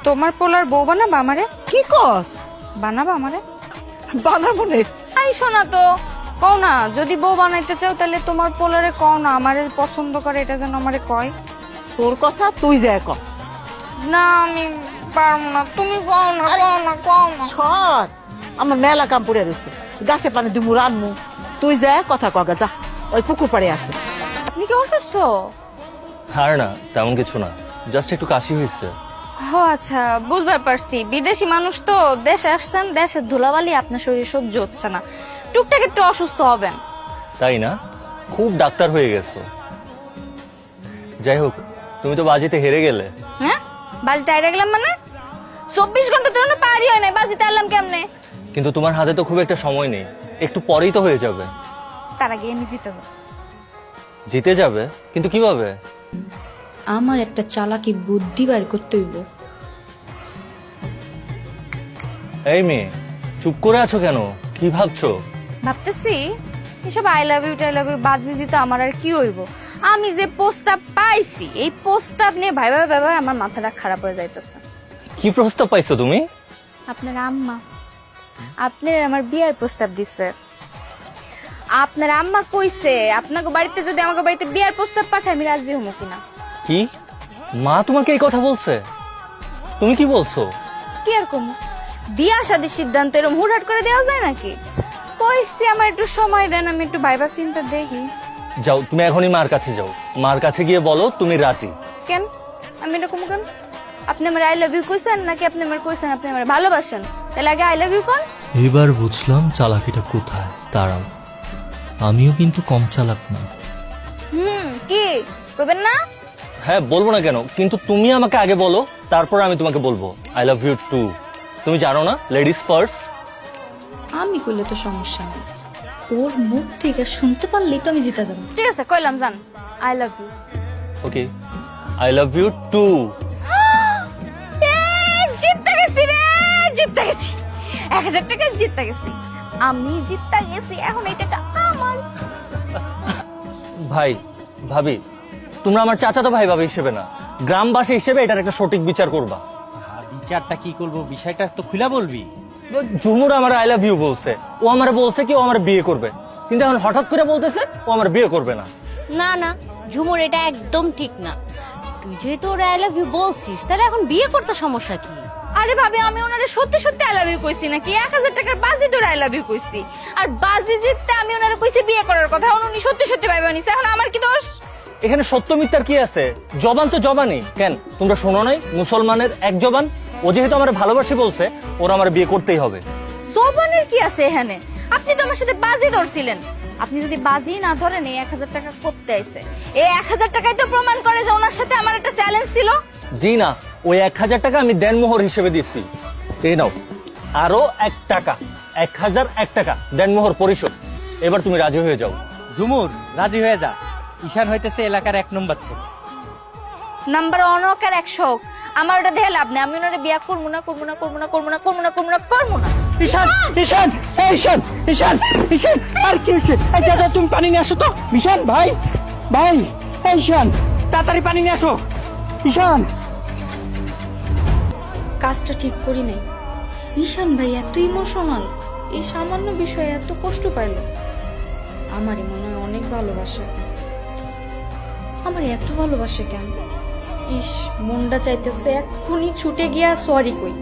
তোমার পোলার বউ বানাবা আমারে? কি কস? বানাবা আমারে? বানাবো নে। আই শোনা তো, কও না যদি বউ বানাইতে চাও তাহলে তোমার পোলারে কও না আমারে পছন্দ করে এটা যেন আমারে কয়। তোর কথা তুই যায় কর। না আমি পারবো না, তুমি কও না, কও না, কও না। সর, আমার মেলা কাম পড়ে রয়েছে, গাছে পানি দিমু রানমু, তুই যায় কথা কগা যা, ওই পুকুর পাড়ে আছে। আপনি কি অসুস্থ? আর না তেমন কিছু না, জাস্ট একটু কাশি হয়েছে। ও আচ্ছা, বুঝবার পারছি। বিদেশি মানুষ তো, দেশে আসছেন, দেশের ধুলাবালি আপনার শরীর সহ্য হচ্ছে না, টুকটাক একটু অসুস্থ হবেন। তাই না? খুব ডাক্তার হয়ে গেছো। যাই হোক, তুমি তো বাজিতে হেরে গেলে। হ্যাঁ, বাজিতে আইরা গেলাম মানে? 24 ঘন্টা তো পারি হয় না, বাজিতে আনলাম কেমনে? কিন্তু তোমার হাতে তো খুব একটা সময় নেই, একটু পরেই তো হয়ে যাবে। তার আগে আমি জিতে যাবো। জিতে যাবে? কিন্তু কিভাবে? আমার একটা চালাকি বুদ্ধি বের করতে হইব। এই মেয়ে, চুপ করে আছো কেন? কি ভাবছো? ভাবতেছি এসব I love you tie love you বাজি জিতে আমার আর কি হইব। আমি যে প্রস্তাব পাইছি, এই প্রস্তাব নিয়ে ভাই ভাই ভাই আমার মাথাটা খারাপ হয়ে যাইতেছে। কি প্রস্তাব পাইছো তুমি? আপনার আম্মা আপনার আমার বিয়ার প্রস্তাব দিছে। আপনার আম্মা কইছে আপনাকে বাড়িতে যদি আমাকে বাড়িতে বিয়ার প্রস্তাব পাঠায় আমি রাজি হবো কিনা। কি? মা তোমাকে এই কথা বলছে? তুমি কি বলছো? কি আর কম, বিয়া শাদির সিদ্ধান্ত এরকম হুটহাট করে দেওয়া যায় নাকি? কইছি আমার একটু সময় দেন, আমি একটু ভাইবা চিন্তা দেখি। যাও, তুমি এখনই মার কাছে যাও, মার কাছে গিয়ে বলো তুমি রাজি। কেন আমি এরকম কেন? আপনি আমার আই লাভ ইউ কইছেন নাকি আপনি আমার কইছেন আপনি আমার ভালোবাসেন? তাহলে আগে আই লাভ ইউ কোন। এবার বুঝলাম চালাকিটা কোথায়। দাঁড়াও, আমিও কিন্তু কম চালাক না। কি কইবেন না? হ্যাঁ, বলবো না কেন, কিন্তু তুমি আমাকে আগে বলো, তারপর আমি তোমাকে বলবো আই লাভ ইউ টু। তুমি জানো না, লেডিস ফার্স্ট। আমি করলে তো সমস্যা নেই, ওর মুখ থেকে শুনতে পারলেই তো আমি জিতে যাবো। ঠিক আছে কইলাম জান I love you. Okay, I love you too. জিততে গেছি রে, জিততে গেছি, 1000 টাকা জিততে গেছি, আমি জিততে গেছি। এখন এই টাকা আমার। ভাই ভাবি, তোমরা আমার চাচাতো ভাই ভাবি হিসেবে না, গ্রামবাসী হিসেবে এটার একটা সঠিক বিচার করবা। বিচারটা কি করব, বিষয়টা তো খুলা বলবি। ঝুমুর আমার আই লাভ ইউ বলছে, ও আমার বলছে কি ও আমার বিয়ে করবে, কিন্তু এখন হঠাৎ করে বলতেছে ও আমার বিয়ে করবে না। না না ঝুমুর, এটা একদম ঠিক না। তুই যেহেতু ওরা আই লাভ ইউ বলছিস, তাহলে এখন বিয়ে করতে সমস্যা কি? আরে ভাবি, আমি ওনারে সত্যি সত্যি আই লাভ ইউ কইছি নাকি 1000 টাকার বাজি ধরে আই লাভ ইউ কইছি? আর বাজি জিততে আমি ওনারে কইছি বিয়ে করার কথা, উনি সত্যি সত্যি ভাইবা নিছে। এখন আমার কি দোষ? এখানে সত্য মিথ্যার কি আছে? জবান তো জবানই। কেন তোমরা শোনো নাই মুসলমানের এক জবান? ও যেহেতু আমার ভালোবাসি বলছে, ওরা আমার বিয়ে করতেই হবে। জবানের কি আছে এখানে? আপনি তো আমার সাথে বাজি ধরছিলেন। আপনি যদি বাজি না ধরেন এই 1000 টাকা করতে আইছে, এই 1000 টাকাই তো প্রমাণ করে যে ওনার সাথে আমার একটা চ্যালেঞ্জ ছিল। জি না, ওই 1000 টাকা আমি দেনমোহর হিসেবে দিচ্ছি। এই নাও আরো 1 টাকা, 1001 টাকা দেনমোহর পরিশোধ। এবার তুমি রাজি হয়ে যাও। ঝুমুর রাজি হয়ে যা, ঈশান হইতেছে এলাকার 1 নম্বর ছেলে। নাম্বার অনক আর 100 আমার ওটা দেখে লাভ নেই। আমি ওনারে বিয়া করবো না, করবো না, করবো না, করবো না, করবো না, করবো না, করবো না। ঈশান, ঈশান, এই ঈশান, ঈশান, ঈশান, আর কি হয়েছে? এই দাদা তুমি পানি নিয়ে আসো তো। ঈশান ভাই, ভাই, এই ঈশান তাড়াতাড়ি পানি নিয়ে আসো। ঈশান, কাজটা ঠিক করি নাই। ঈশান ভাই এত ইমোশনাল, এই সামান্য বিষয়ে এত কষ্ট পাইল। আমারই মনে হয় অনেক ভালোবাসে। আমার এত ভালোবাসে কেন? ইস, মনটা চাইতেছে এক্ষুনি ছুটে গিয়া সরি কই।